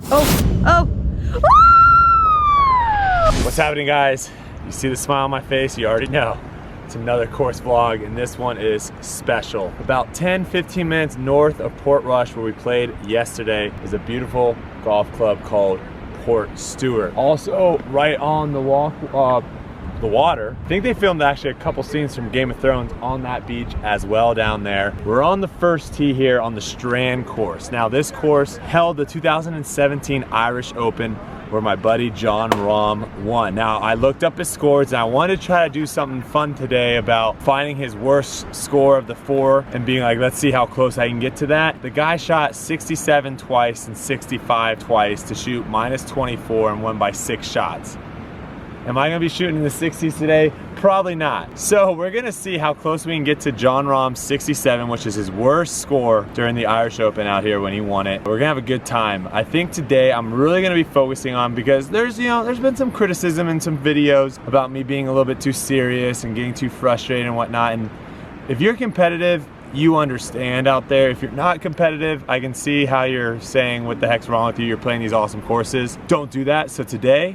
Oh. What's happening, guys? You see the smile on my face, you already know. It's another course vlog, and this one is special. About 10-15 minutes north of Portrush, where we played yesterday, is a beautiful golf club called Portstewart. Also, right on the water. I think they filmed actually a couple scenes from Game of Thrones on that beach as well down there. We're on the first tee here on the Strand Course. Now, this course held the 2017 Irish Open, where my buddy Jon Rahm won. Now, I looked up his scores and I wanted to try to do something fun today about finding his worst score of the 4 and being like, let's see how close I can get to that. The guy shot 67 twice and 65 twice to shoot -24 and won by 6 shots. Am I gonna be shooting in the 60s today? Probably not. So we're gonna see how close we can get to Jon Rahm's 67, which is his worst score during the Irish Open out here when he won it. We're gonna have a good time. I think today I'm really gonna be focusing on, because there's been some criticism in some videos about me being a little bit too serious and getting too frustrated and whatnot. And if you're competitive, you understand out there. If you're not competitive, I can see how you're saying, what the heck's wrong with you? You're playing these awesome courses. Don't do that. So today,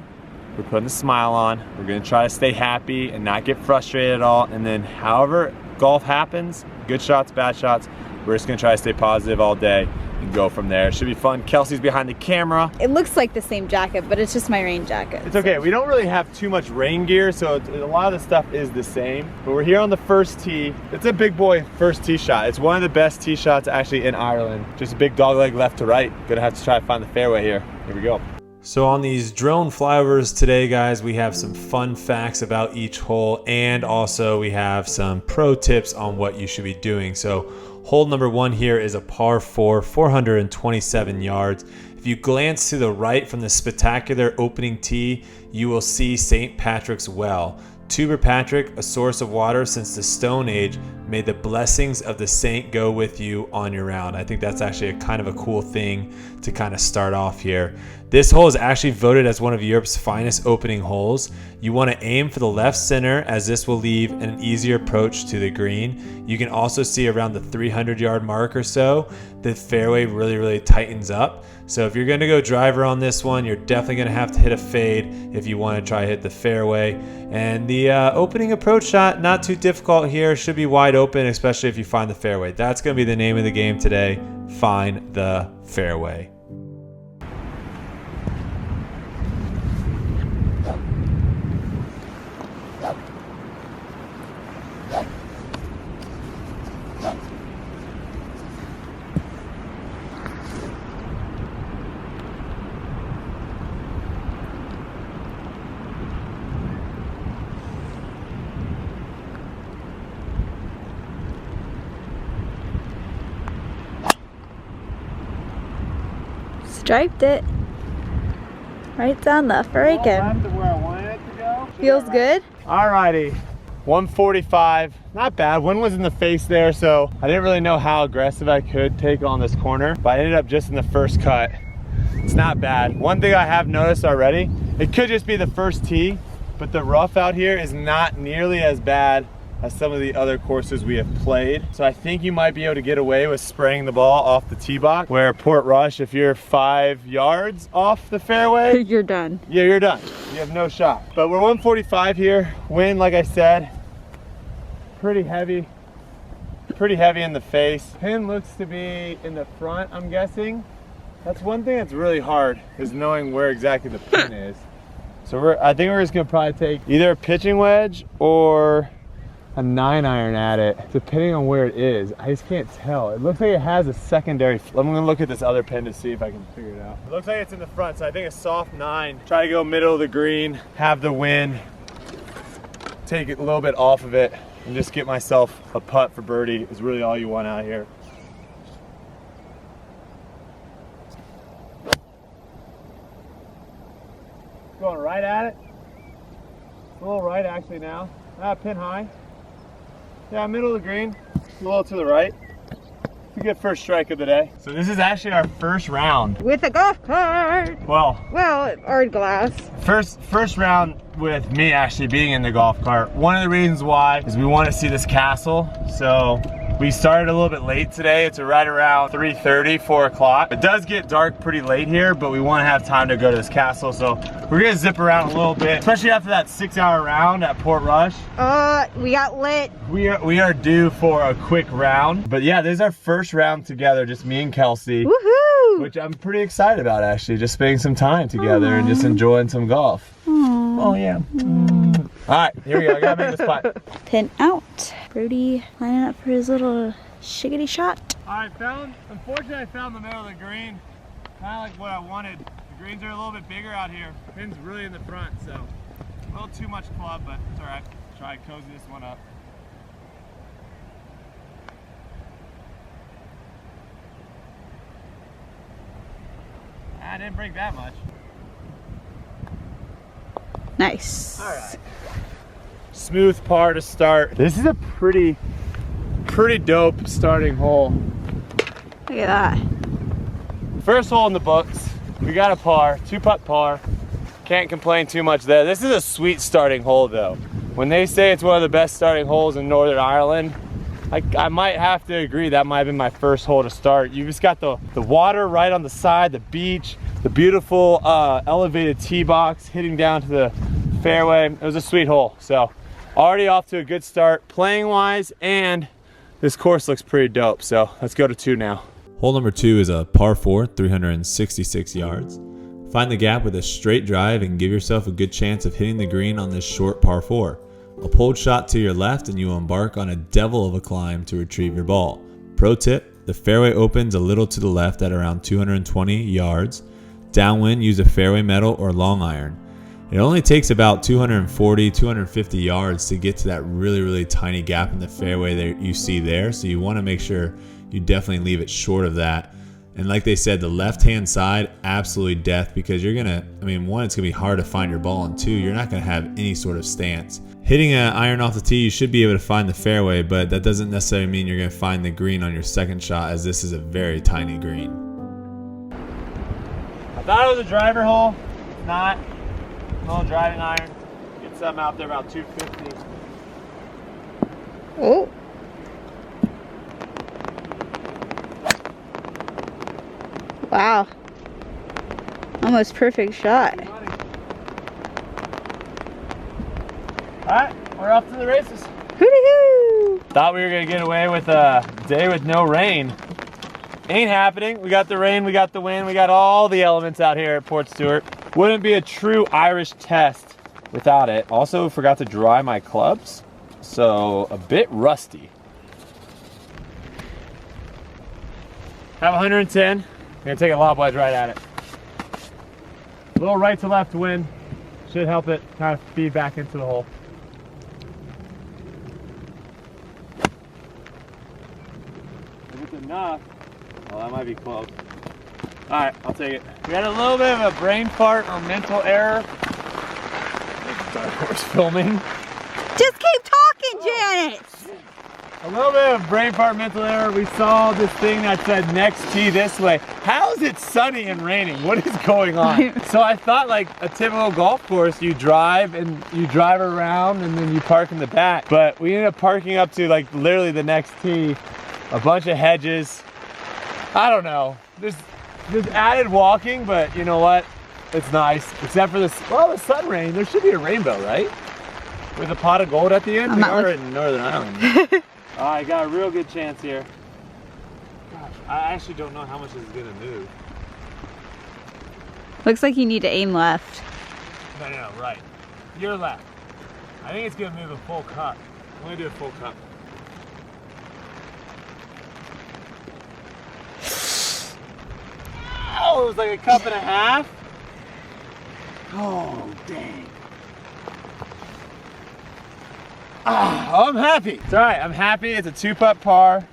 we're putting a smile on. We're gonna try to stay happy and not get frustrated at all. And then however golf happens, good shots, bad shots, we're just gonna try to stay positive all day and go from there. It should be fun. Kelsey's behind the camera. It looks like the same jacket, but it's just my rain jacket. It's okay. We don't really have too much rain gear, so a lot of the stuff is the same. But we're here on the first tee. It's a big boy first tee shot. It's one of the best tee shots actually in Ireland. Just a big dog leg left to right. Gonna have to try to find the fairway here. Here we go. So on these drone flyovers today, guys, we have some fun facts about each hole, and also we have some pro tips on what you should be doing. So hole number 1 here is a par 4, 427 yards. If you glance to the right from the spectacular opening tee, you will see St. Patrick's Well. Tuber Patrick, a source of water since the Stone Age, may the blessings of the saint go with you on your round. I think that's actually a kind of a cool thing to kind of start off here. This hole is actually voted as one of Europe's finest opening holes. You want to aim for the left center, as this will leave an easier approach to the green. You can also see around the 300-yard mark or so, the fairway really tightens up. So if you're going to go driver on this one, you're definitely going to have to hit a fade if you want to try to hit the fairway. And the opening approach shot, not too difficult here, should be wide open, especially if you find the fairway. That's going to be the name of the game today. Find the fairway. Striped it. Right down the friggin'. Where I wanted it to go. Feels good? Alrighty, 145, not bad. Wind was in the face there, so I didn't really know how aggressive I could take on this corner, but I ended up just in the first cut. It's not bad. One thing I have noticed already, it could just be the first tee, but the rough out here is not nearly as bad as some of the other courses we have played. So I think you might be able to get away with spraying the ball off the tee box, where Portrush, if you're 5 yards off the fairway, You're done. Yeah, you're done. You have no shot. But we're 145 here. Wind, like I said, pretty heavy in the face. Pin looks to be in the front, I'm guessing. That's one thing that's really hard, is knowing where exactly the pin is. So I think we're just gonna probably take either a pitching wedge or a 9-iron at it, depending on where it is. I just can't tell. It looks like it has a secondary. I'm gonna look at this other pin to see if I can figure it out. It looks like it's in the front, so I think a soft 9. Try to go middle of the green, have the wind, take it a little bit off of it, and just get myself a putt for birdie is really all you want out here. Going right at it. A little right actually now. Pin high. Yeah, middle of the green, a little to the right. It's a good first strike of the day. So this is actually our first round. With a golf cart. Well, or glass. First round with me actually being in the golf cart. One of the reasons why is we want to see this castle. So We started a little bit late today. It's right around 3:30, 4 o'clock. It does get dark pretty late here, but we want to have time to go to this castle, so we're gonna zip around a little bit, especially after that 6-hour round at Portrush. We got lit. We are due for a quick round, but yeah, this is our first round together, just me and Kelsey. Woohoo! Which I'm pretty excited about, actually, just spending some time together and just enjoying some golf. Oh yeah. All right, here we go. I gotta make this putt. Pin out. Brodie lining up for his little shiggity shot. I unfortunately I found the middle of the green. Kind of like what I wanted. The greens are a little bit bigger out here. Pin's really in the front, so a little too much club, but it's all right. Try to cozy this one up. I didn't break that much. Nice. All right. Smooth par to start. This is a pretty dope starting hole. Look at that. First hole in the books. We got a par, 2-putt par. Can't complain too much there. This is a sweet starting hole though. When they say it's one of the best starting holes in Northern Ireland, I might have to agree. That might have been my first hole to start. You just got the water right on the side, the beach, the beautiful elevated tee box hitting down to the fairway. It was a sweet hole. So already off to a good start playing wise, and this course looks pretty dope. So let's go to 2 now. Hole number 2 is a par 4, 366 yards. Find the gap with a straight drive and give yourself a good chance of hitting the green on this short par 4. A pulled shot to your left and you will embark on a devil of a climb to retrieve your ball. Pro tip, the fairway opens a little to the left at around 220 yards. Downwind, use a fairway metal or long iron. It only takes about 240, 250 yards to get to that really tiny gap in the fairway that you see there, so you want to make sure you definitely leave it short of that. And like they said, the left-hand side, absolutely death, because you're gonna, one, it's gonna be hard to find your ball, and 2, you're not gonna have any sort of stance. Hitting an iron off the tee, you should be able to find the fairway, but that doesn't necessarily mean you're gonna find the green on your second shot, as this is a very tiny green. I thought it was a driver hole. It's not. A little driving iron. Get some out there about 250. Oh. Wow. Almost perfect shot. Alright, we're off to the races. Hoo-dee-hoo! Thought we were going to get away with a day with no rain. Ain't happening. We got the rain, we got the wind, we got all the elements out here at Portstewart. Wouldn't be a true Irish test without it. Also forgot to dry my clubs, so a bit rusty. Have 110. Gonna take a lob wedge right at it. A little right to left wind should help it kind of feed back into the hole. If it's enough, well, that might be close. All right, I'll take it. We had a little bit of a brain fart or mental error. Dark horse filming. Just keep talking, Janet! A little bit of brain fart, mental error. We saw this thing that said next tee this way. How is it sunny and raining? What is going on? So I thought, like a typical golf course, you drive around and then you park in the back. But we ended up parking up to like literally the next tee, a bunch of hedges. I don't know. There's added walking, but you know what? It's nice. Except for this, well, the sun rain. There should be a rainbow, right? With a pot of gold at the end. We are in Northern Ireland. I got a real good chance here. Gosh, I actually don't know how much this is gonna move. Looks like you need to aim left. No, right. You're left. I think it's gonna move a full cup. I'm gonna do a full cup. Oh, it was like a cup and a half. Oh, dang. Oh, I'm happy. It's all right, I'm happy. It's a 2-putt par.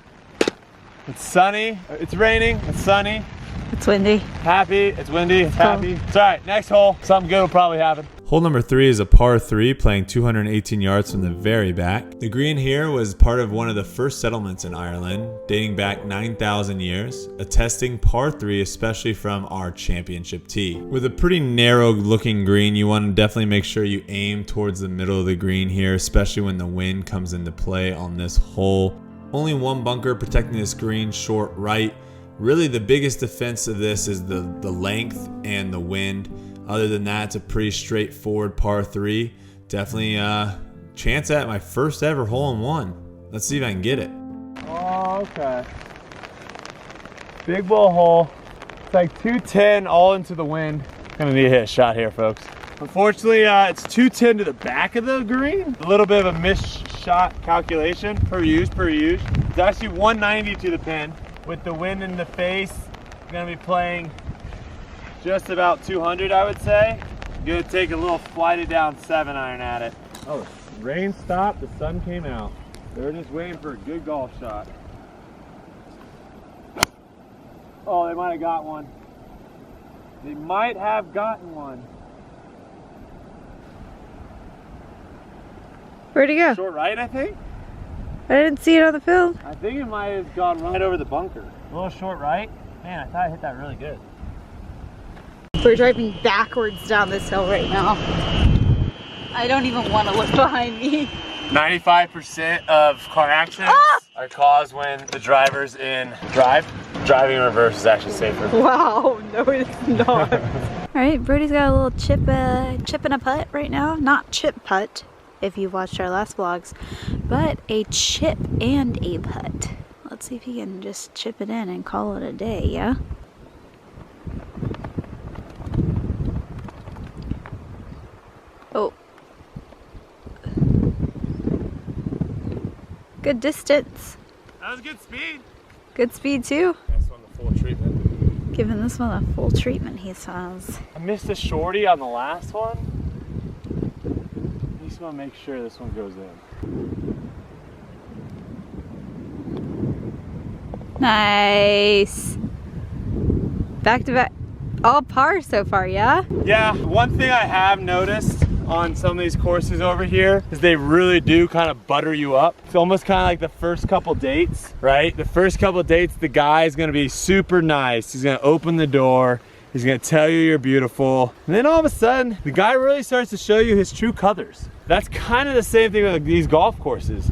It's sunny. It's raining. It's sunny. It's windy. Happy. It's windy. It's happy. It's all right. Next hole. Something good will probably happen. Hole number 3 is a par 3 playing 218 yards from the very back. The green here was part of one of the first settlements in Ireland, dating back 9,000 years, attesting par 3 especially from our championship tee. With a pretty narrow looking green, you want to definitely make sure you aim towards the middle of the green here, especially when the wind comes into play on this hole. Only one bunker protecting this green, short right. Really the biggest defense of this is the length and the wind. Other than that, it's a pretty straightforward par 3. Definitely chance at my first ever hole-in-one. Let's see if I can get it. Oh, okay. Big bull hole. It's like 210 all into the wind. Gonna need to hit a shot here, folks. Unfortunately, it's 210 to the back of the green. A little bit of a missed shot calculation per use. It's actually 190 to the pin. With the wind in the face, I'm gonna be playing just about 200, I would say. I'm gonna take a little flighted down 7-iron at it. Oh, rain stopped, the sun came out. They're just waiting for a good golf shot. Oh, they might have got one. They might have gotten one. Where'd he go? Short right, I think? I didn't see it on the film. I think it might have gone right over the bunker. A little short right. Man, I thought I hit that really good. We're driving backwards down this hill right now. I don't even want to look behind me. 95% of car accidents are caused when the driver's in drive. Driving in reverse is actually safer. Wow, no it's not. All right, Brodie's got a little chip and a putt right now. Not chip putt, if you've watched our last vlogs, but a chip and a putt. Let's see if he can just chip it in and call it a day, yeah? Oh. Good distance. That was good speed. Good speed too. This one the full treatment. Giving this one a full treatment, he says. I missed a shorty on the last one. I just want to make sure this one goes in. Nice. Back to back. All par so far, yeah? Yeah, one thing I have noticed on some of these courses over here is they really do kind of butter you up. It's almost kind of like the first couple dates, right? The first couple dates, the guy's gonna be super nice. He's gonna open the door. He's gonna tell you you're beautiful. And then all of a sudden, the guy really starts to show you his true colors. That's kind of the same thing with these golf courses.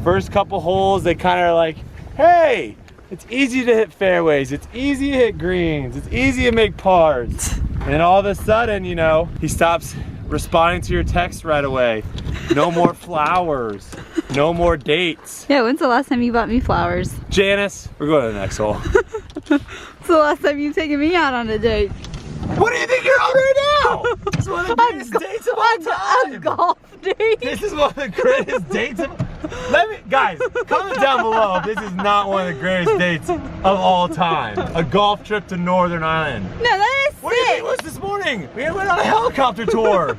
First couple holes, they kind of are like, hey, it's easy to hit fairways. It's easy to hit greens. It's easy to make pars. And then all of a sudden, you know, he stops responding to your text right away. No more flowers. No more dates. Yeah, when's the last time you bought me flowers? Janice, we're going to the next hole. When's the last time you've taken me out on a date? What do you think you're on right now? It's one of the greatest dates of all time. A golf date? This is one of the greatest dates of... Guys, comment down below if this is not one of the greatest dates of all time. A golf trip to Northern Ireland. No, that is What do you think it was this morning? We went on a helicopter tour.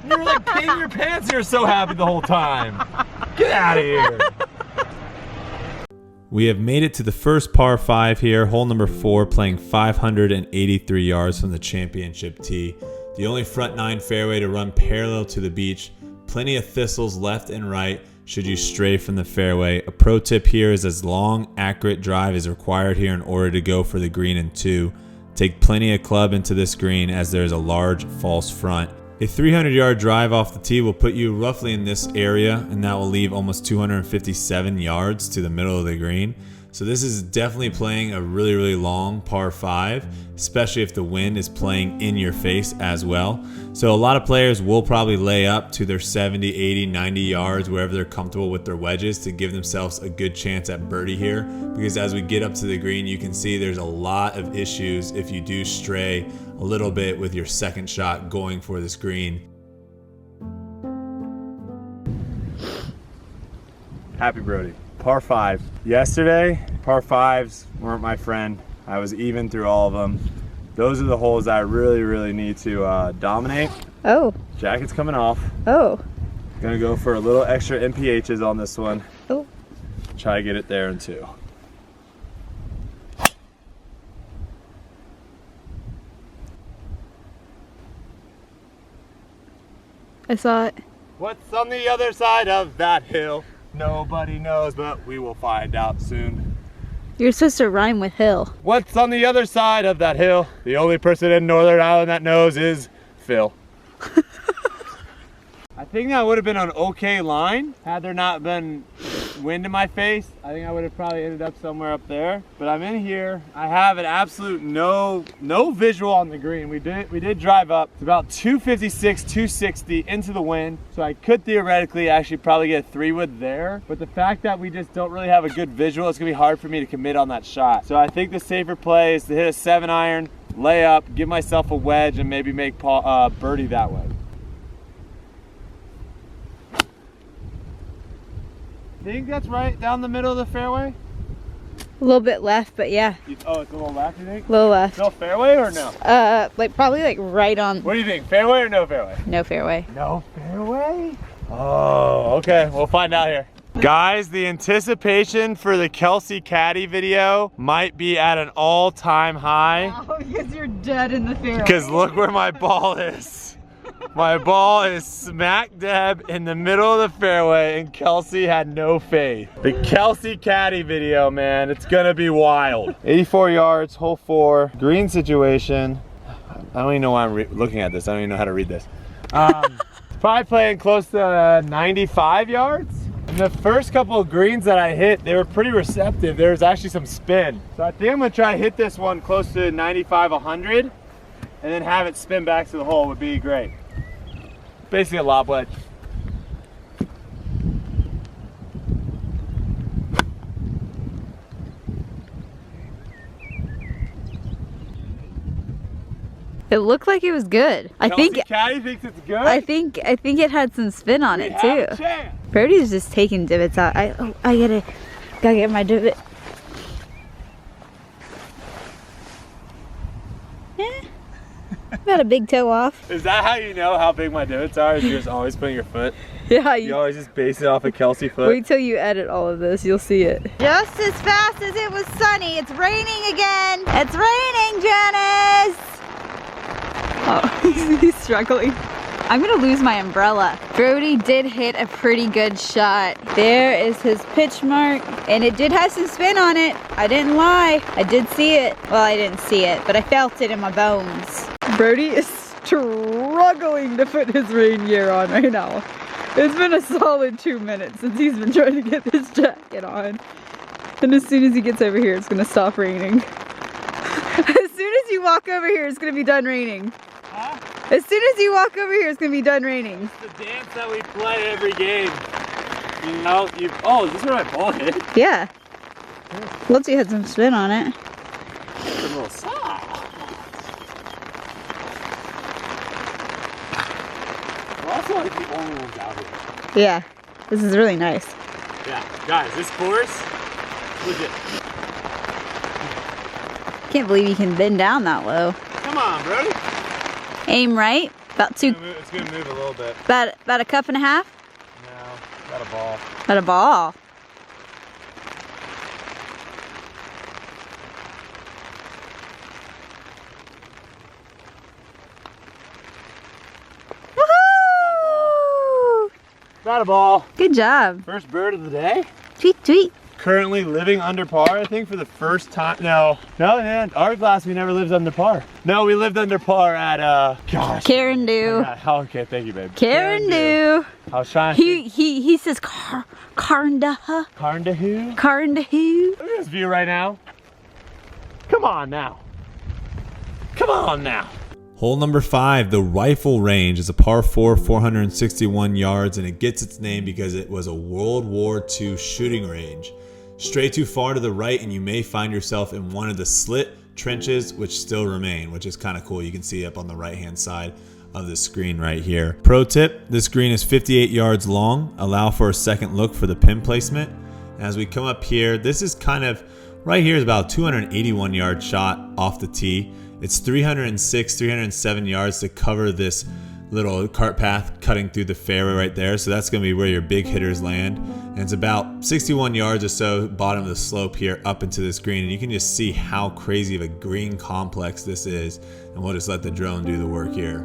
You were like peeing your pants. You were so happy the whole time. Get out of here. We have made it to the first par 5 here, hole number 4, playing 583 yards from the championship tee. The only front 9 fairway to run parallel to the beach. Plenty of thistles left and right should you stray from the fairway. A pro tip here is as long, accurate drive is required here in order to go for the green in 2. Take plenty of club into this green as there is a large false front. A 300-yard drive off the tee will put you roughly in this area, and that will leave almost 257 yards to the middle of the green. So this is definitely playing a really, really long par 5, especially if the wind is playing in your face as well. So a lot of players will probably lay up to their 70, 80, 90 yards, wherever they're comfortable with their wedges, to give themselves a good chance at birdie here. Because as we get up to the green, you can see there's a lot of issues if you do stray a little bit with your second shot going for this green. Happy Brodie. Par 5. Yesterday, par 5s weren't my friend. I was even through all of them. Those are the holes I really, really need to dominate. Oh. Jacket's coming off. Oh. Gonna go for a little extra MPHs on this one. Oh. Try to get it there in 2. I saw it. What's on the other side of that hill? Nobody knows, but we will find out soon. You're supposed to rhyme with hill. What's on the other side of that hill? The only person in Northern Ireland that knows is Phil. I think that would have been an okay line had there not been wind in my face, I think I would have probably ended up somewhere up there. But I'm in here. I have an absolute no visual on the green. We did drive up. It's about 256, 260 into the wind. So I could theoretically actually probably get a 3-wood there. But the fact that we just don't really have a good visual, it's gonna be hard for me to commit on that shot. So I think the safer play is to hit a 7-iron, lay up, give myself a wedge, and maybe make birdie that way. Think that's right down the middle of the fairway? A little bit left, but yeah. Oh, it's a little left, you think? A little left. No fairway or no? Like probably like right on. What do you think? Fairway or no fairway? No fairway. No fairway? Oh, okay. We'll find out here. Guys, the anticipation for the Kelsey caddy video might be at an all-time high. Oh, because you're dead in the fairway. Because look where my ball is. My ball is smack dab in the middle of the fairway, and Kelsey had no faith. The Kelsey caddy video, man, it's gonna be wild. 84 yards, hole 4, green situation. I don't even know why I'm looking at this. I don't even know how to read this. Probably playing close to 95 yards. And the first couple of greens that I hit, they were pretty receptive. There was actually some spin. So I think I'm gonna try to hit this one close to 95, 100, and then have it spin back to the hole would be great. Basically a lob wedge. It looked like it was good. I think Caddy thinks it's good. I think it had some spin on it too. Brodie's just taking divots out. I gotta get my divot. Got a big toe off. Is that how you know how big my divots are? Is you're just always putting your foot? Yeah. You always just base it off a Kelsey foot? Wait till you edit all of this, you'll see it. Just as fast as it was sunny, it's raining again. It's raining, Janice. Oh, he's struggling. I'm gonna lose my umbrella. Brodie did hit a pretty good shot. There is his pitch mark, and it did have some spin on it. I didn't lie, I did see it. Well, I didn't see it, but I felt it in my bones. Brodie is struggling to put his rain gear on right now. It's been a solid 2 minutes since he's been trying to get this jacket on. And as soon as he gets over here, it's gonna stop raining. As soon as you walk over here, it's gonna be done raining. Huh? As soon as you walk over here, it's gonna be done raining. It's the dance that we play every game. You know, oh, is this where my ball hit? Yeah. Looks like it had some spin on it. It's a little soft. We're also like the only ones out here. Yeah, this is really nice. Yeah, guys, this course, legit. Can't believe you can bend down that low. Come on, Brodie. Aim right. About two. It's gonna move a little bit. About a cup and a half. No, got a ball. About a ball. Woohoo! Got a ball. Good job. First bird of the day. Tweet, tweet. Currently living under par, I think, for the first time. No, man, our class, we never lived under par. No, we lived under par at, gosh. Carindoo. Oh, okay, thank you, babe. Carindoo. I was trying to He says Carindoo. Carindoo? Carindoo. Look at this view right now. Come on now. Come on now. Hole number 5, the Rifle Range, is a par 4, 461 yards, and it gets its name because it was a World War II shooting range. Stray too far to the right and you may find yourself in one of the slit trenches which still remain, which is kind of cool. You can see up on the right hand side of the screen right here. Pro tip, this green is 58 yards long. Allow for a second look for the pin placement. As we come up here, this is kind of, right here is about a 281 yard shot off the tee. It's 306, 307 yards to cover this little cart path cutting through the fairway right there. So that's going to be where your big hitters land. And it's about 61 yards or so bottom of the slope here up into this green. And you can just see how crazy of a green complex this is. And we'll just let the drone do the work here.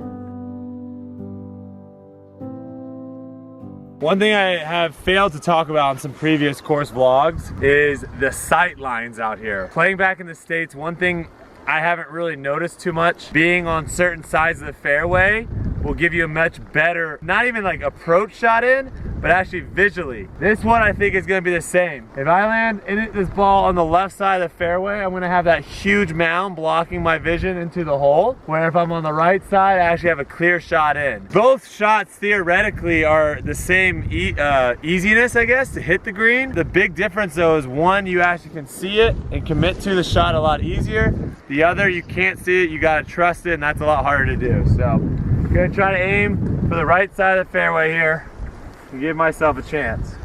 One thing I have failed to talk about in some previous course vlogs is the sight lines out here. Playing back in the States, one thing I haven't really noticed too much, being on certain sides of the fairway, will give you a much better, not even like approach shot in, but actually visually. This one I think is gonna be the same. If I land in this ball on the left side of the fairway, I'm gonna have that huge mound blocking my vision into the hole, where if I'm on the right side, I actually have a clear shot in. Both shots theoretically are the same easiness, I guess, to hit the green. The big difference though is one, you actually can see it and commit to the shot a lot easier. The other, you can't see it, you gotta trust it, and that's a lot harder to do. So I'm gonna try to aim for the right side of the fairway here and give myself a chance.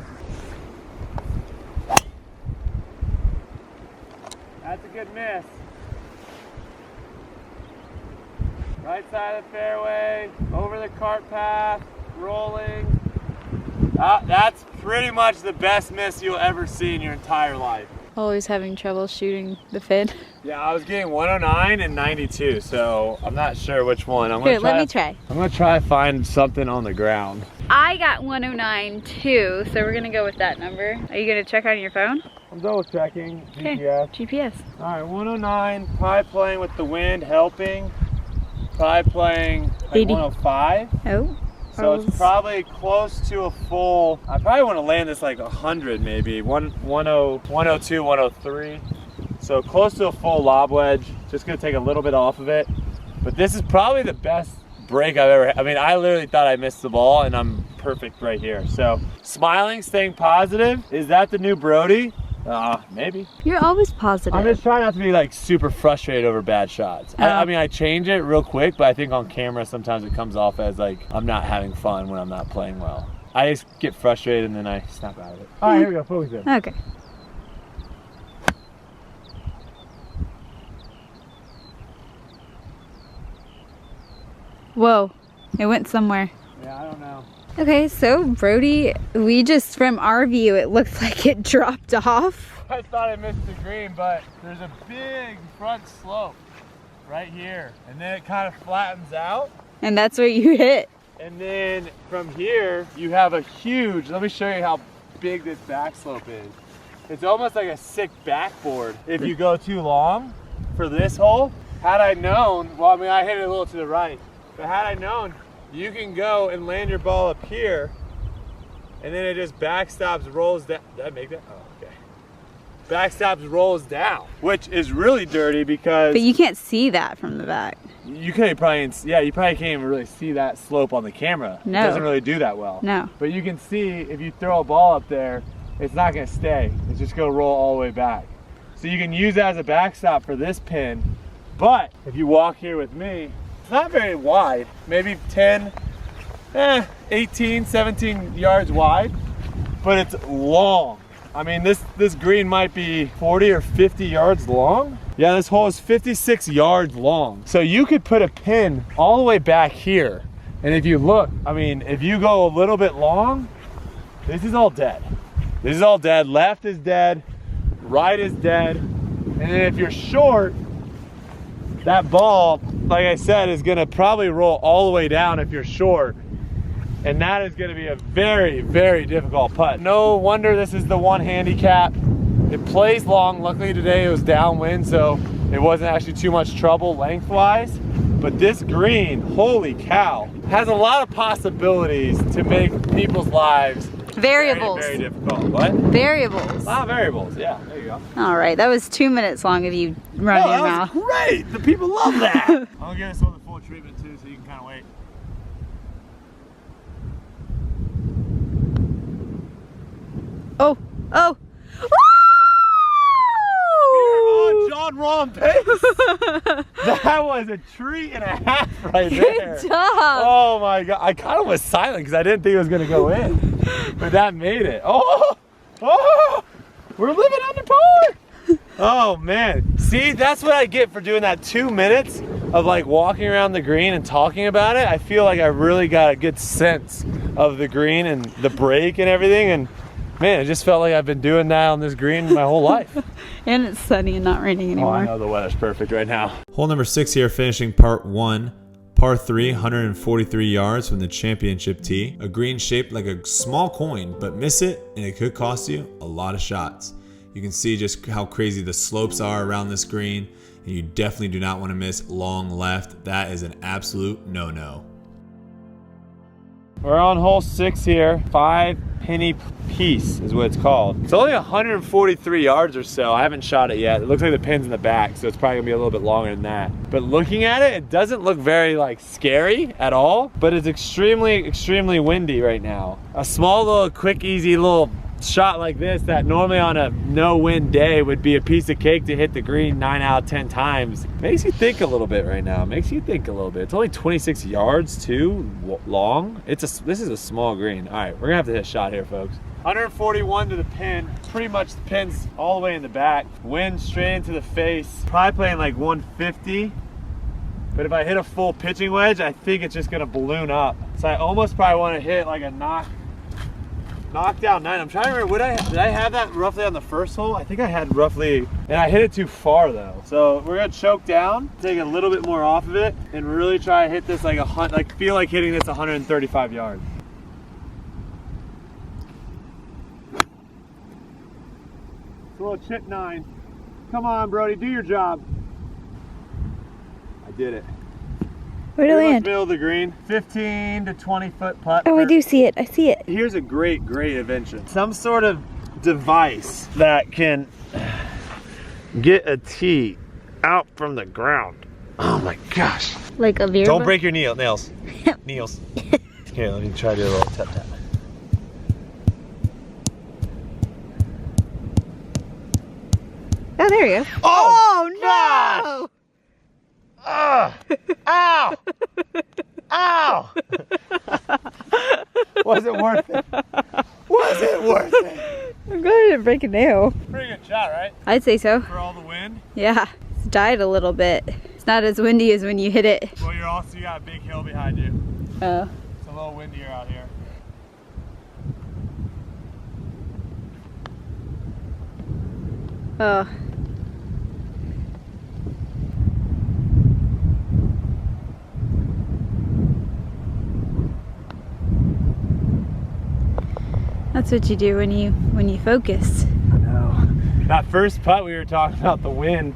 That's a good miss. Right side of the fairway, over the cart path, rolling. That's pretty much the best miss you'll ever see in your entire life. Always having trouble shooting the fin. Yeah, I was getting 109 and 92, so I'm not sure which one. Here, let me try. I'm gonna try to find something on the ground. I got 109 too, so we're gonna go with that number. Are you gonna check on your phone? I'm double checking GPS. Okay, GPS. All right, 109, probably playing with the wind helping. Probably playing like 80. 105. Oh. So it's probably close to a full, I probably want to land this like 100 maybe, 102, 103. So close to a full lob wedge. Just gonna take a little bit off of it. But this is probably the best break I've ever had. I mean, I literally thought I missed the ball and I'm perfect right here. So smiling, staying positive. Is that the new Brodie? Maybe. You're always positive. I'm just trying not to be like super frustrated over bad shots. I mean, I change it real quick, but I think on camera sometimes it comes off as like I'm not having fun when I'm not playing well. I just get frustrated and then I snap out of it. All right, here we go, focus in. Okay. Whoa, it went somewhere. Yeah, I don't know. Okay, so Brodie, from our view, it looked like it dropped off. I thought I missed the green, but there's a big front slope right here. And then it kind of flattens out. And that's what you hit. And then from here, you have a huge, let me show you how big this back slope is. It's almost like a sick backboard. If you go too long for this hole, had I known, well, I mean, I hit it a little to the right, but had I known, you can go and land your ball up here, and then it just backstops, rolls down. Did I make that? Oh, okay. Backstops, rolls down, which is really dirty because. But you can't see that from the back. You can't probably, yeah, you probably can't even really see that slope on the camera. No. It doesn't really do that well. No. But you can see if you throw a ball up there, it's not gonna stay. It's just gonna roll all the way back. So you can use that as a backstop for this pin. But if you walk here with me, it's not very wide, maybe 10, 18, 17 yards wide, but it's long. I mean, this green might be 40 or 50 yards long. Yeah, this hole is 56 yards long. So you could put a pin all the way back here. And if you look, I mean, if you go a little bit long, this is all dead. This is all dead. Left is dead, right is dead. And then if you're short, that ball, like I said, is gonna probably roll all the way down if you're short. And that is gonna be a very, very difficult putt. No wonder this is the one handicap. It plays long. Luckily today it was downwind, so it wasn't actually too much trouble lengthwise. But this green, holy cow, has a lot of possibilities to make people's lives variables. Very, very difficult. What? Variables. A lot of variables, yeah, there you go. All right, that was 2 minutes long of you running your mouth. Great, the people love that. I'm gonna give this one the full treatment too, so you can kind of wait. Oh, oh. We're on Jon Rahm pace. That was a treat and a half right there. Good job. Oh my God, I kind of was silent because I didn't think it was gonna go in, but that made it. Oh, we're living under par. Oh man, see, that's what I get for doing that 2 minutes of like walking around the green and talking about it. I feel like I really got a good sense of the green and the break and everything, and man, it just felt like I've been doing that on this green my whole life. And it's sunny and not raining anymore. Oh, I know the weather's perfect right now. Hole number 6 here, finishing part 1. Par 3, 143 yards from the championship tee. A green shaped like a small coin, but miss it and it could cost you a lot of shots. You can see just how crazy the slopes are around this green, and you definitely do not want to miss long left. That is an absolute no-no. We're on hole 6 here. 5 penny piece is what it's called. It's only 143 yards or so. I haven't shot it yet. It looks like the pin's in the back, so it's probably gonna be a little bit longer than that. But looking at it, it doesn't look very like scary at all, but it's extremely windy right now. A small little quick, easy little shot like this that normally on a no wind day would be a piece of cake to hit the green 9 out of 10 times. Makes you think a little bit right now. Makes you think a little bit. It's only 26 yards too long. This is a small green. All right, we're gonna have to hit a shot here, folks. 141 to the pin. Pretty much the pin's all the way in the back. Wind straight into the face. Probably playing like 150. But if I hit a full pitching wedge, I think it's just gonna balloon up. So I almost probably want to hit like a knockdown 9. I'm trying to remember, did I have that roughly on the first hole? I think I had roughly, and I hit it too far though. So we're gonna choke down, take a little bit more off of it, and really try to hit this like feel like hitting this 135 yards. It's a little chip 9. Come on, Brodie, do your job. I did it. Where'd it land? Middle of the green, 15 to 20 foot putt. Oh, I do see it. I see it. Here's a great invention. Some sort of device that can get a tee out from the ground. Oh my gosh. Like a veer. Don't break your nails. Nails. Here, let me try to do a little tap tap. Oh, there you go. Oh, no! Ow! Ow! Was it worth it? Was it worth it? I'm glad I didn't break a nail. Pretty good shot, right? I'd say so. For all the wind? Yeah. It's died a little bit. It's not as windy as when you hit it. Well, you got a big hill behind you. Oh. It's a little windier out here. Oh. That's what you do when you focus. I know. That first putt we were talking about the wind,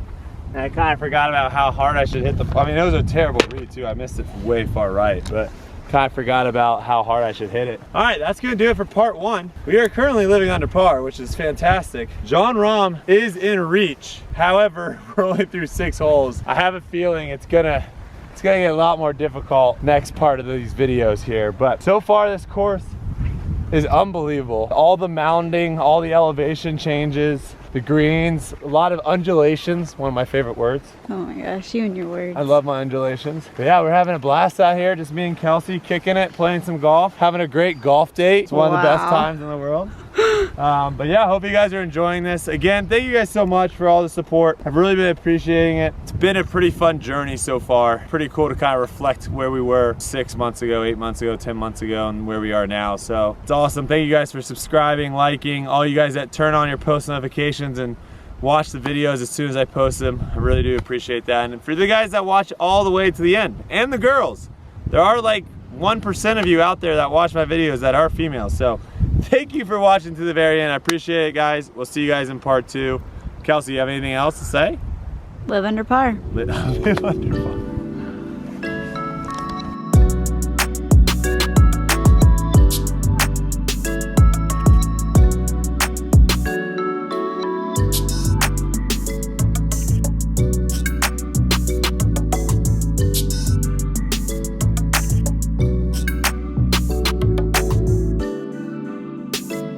and I kind of forgot about how hard I should hit the. I mean, it was a terrible read too. I missed it from way far right, but kind of forgot about how hard I should hit it. All right, that's gonna do it for part 1. We are currently living under par, which is fantastic. Jon Rahm is in reach. However, we're only through 6 holes. I have a feeling it's gonna get a lot more difficult next part of these videos here. But so far, this course is unbelievable. All the mounding, all the elevation changes, the greens, a lot of undulations, one of my favorite words. Oh my gosh, you and your words. I love my undulations. But yeah, we're having a blast out here, just me and Kelsey kicking it, playing some golf, having a great golf date. It's one of the best times in the world. But yeah, I hope you guys are enjoying this. Again, thank you guys so much for all the support. I've really been appreciating it. It's been a pretty fun journey so far. Pretty cool to kind of reflect where we were 6 months ago, 8 months ago, 10 months ago, and where we are now. So it's awesome. Thank you guys for subscribing, liking, all you guys that turn on your post notifications and watch the videos as soon as I post them. I really do appreciate that. And for the guys that watch all the way to the end, and the girls, there are like 1% of you out there that watch my videos that are females. So thank you for watching to the very end. I appreciate it, guys. We'll see you guys in part 2. Kelsey, you have anything else to say? Live under par. Live under par.